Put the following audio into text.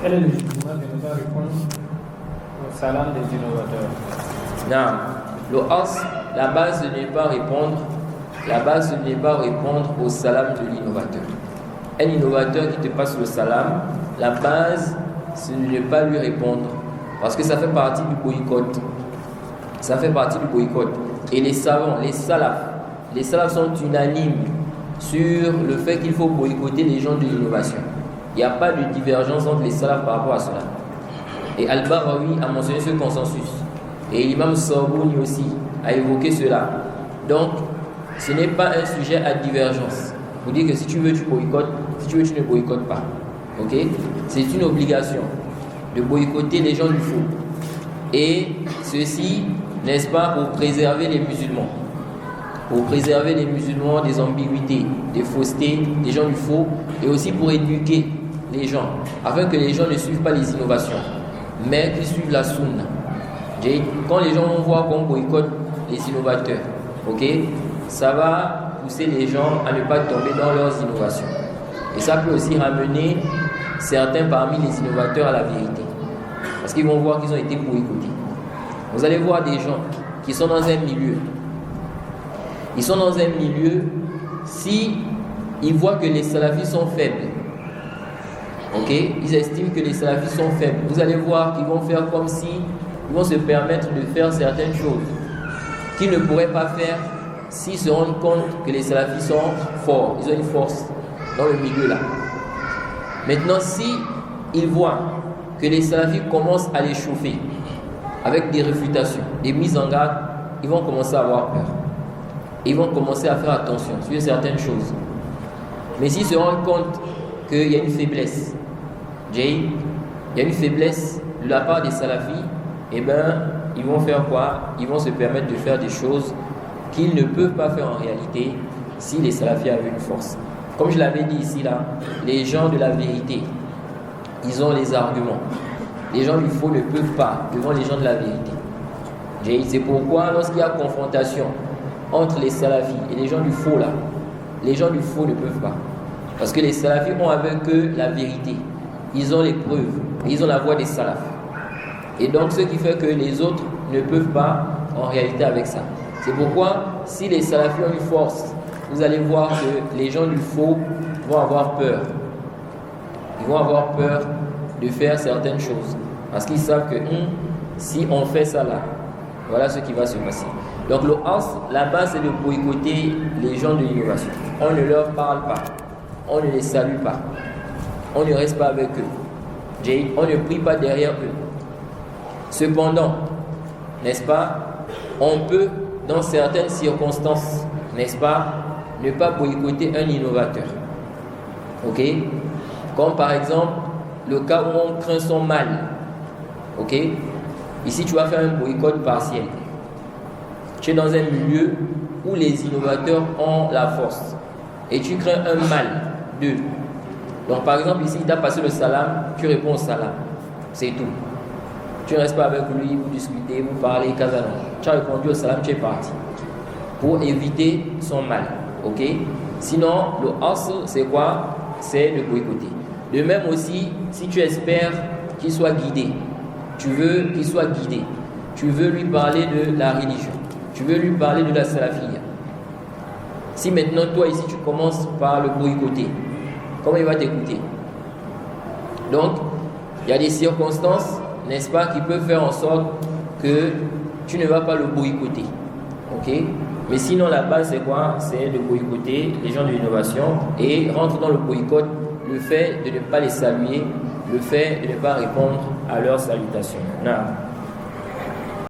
Quel est le jugement de ne pas répondre au salam des innovateurs? Non. Le as, la base de ne pas répondre, au salam de l'innovateur. Un innovateur qui te passe le salam, la base, c'est de ne pas lui répondre. Parce que ça fait partie du boycott. Et les savants, les salafs sont unanimes sur le fait qu'il faut boycotter les gens de l'innovation. Il n'y a pas de divergence entre les salafs par rapport à cela. Et Al-Barawi a mentionné ce consensus. Et l'imam Sabouni aussi a évoqué cela. Donc, ce n'est pas un sujet à divergence. Vous dites que si tu veux, tu boycottes. Si tu veux, tu ne boycottes pas. Ok? C'est une obligation de boycotter les gens du faux. Et ceci, n'est-ce pas, pour préserver les musulmans. Pour préserver les musulmans des ambiguïtés, des faussetés, des gens du faux. Et aussi pour éduquer les gens. Afin que les gens ne suivent pas les innovations, mais qu'ils suivent la sunna. Quand les gens vont voir qu'on boycotte les innovateurs, ok, ça va pousser les gens à ne pas tomber dans leurs innovations. Et ça peut aussi ramener certains parmi les innovateurs à la vérité. Parce qu'ils vont voir qu'ils ont été boycottés. Vous allez voir des gens qui sont dans un milieu. Ils sont dans un milieu, si ils voient que les salafis sont faibles, ok, ils estiment que les salafis sont faibles, vous allez voir qu'ils vont faire comme si ils vont se permettre de faire certaines choses qu'ils ne pourraient pas faire s'ils se rendent compte que les salafis sont forts, ils ont une force dans le milieu là. Maintenant, si ils voient que les salafis commencent à les chauffer avec des réfutations, des mises en garde, ils vont commencer à avoir peur. Ils vont commencer à faire attention sur certaines choses. Mais s'ils se rendent compte qu'il y a une faiblesse, il y a une faiblesse de la part des salafis, eh bien, ils vont faire quoi? Ils vont se permettre de faire des choses qu'ils ne peuvent pas faire en réalité si les salafis avaient une force. Comme je l'avais dit ici, là, les gens de la vérité, ils ont les arguments. Les gens du faux ne peuvent pas devant les gens de la vérité. C'est pourquoi lorsqu'il y a confrontation entre les salafis et les gens du faux, là, les gens du faux ne peuvent pas. Parce que les salafis ont avec eux la vérité. Ils ont les preuves. Ils ont la voix des salafs. Et donc, ce qui fait que les autres ne peuvent pas en réalité avec ça. C'est pourquoi, si les salafis ont une force, vous allez voir que les gens du faux vont avoir peur. Ils vont avoir peur de faire certaines choses. Parce qu'ils savent que si on fait ça là, voilà ce qui va se passer. Donc le as, la base, c'est de boycotter les gens de l'innovation. On ne leur parle pas. On ne les salue pas. On ne reste pas avec eux. On ne prie pas derrière eux. Cependant, n'est-ce pas, on peut, dans certaines circonstances, n'est-ce pas, ne pas boycotter un innovateur. Ok? Comme par exemple, le cas où on craint son mal. Ok? Ici, tu vas faire un boycott partiel. Tu es dans un milieu où les innovateurs ont la force. Et tu crains un mal d'eux. Donc par exemple, ici, il t'a passé le salam, tu réponds au salam. C'est tout. Tu ne restes pas avec lui, vous discutez, vous parlez, casanon. Tu as répondu au salam, tu es parti. Pour éviter son mal. Ok? Sinon, le asl, c'est quoi? C'est de boycotter. De même aussi, si tu espères qu'il soit guidé, tu veux qu'il soit guidé, tu veux lui parler de la religion, tu veux lui parler de la salafiyya. Si maintenant, toi ici, tu commences par le boycotter, comment il va t'écouter? Donc, il y a des circonstances, n'est-ce pas, qui peuvent faire en sorte que tu ne vas pas le boycotter. Ok? Mais sinon, la base, c'est quoi? C'est de boycotter les gens de l'innovation et rentre dans le boycott le fait de ne pas les saluer, le fait de ne pas répondre à leurs salutations. Non.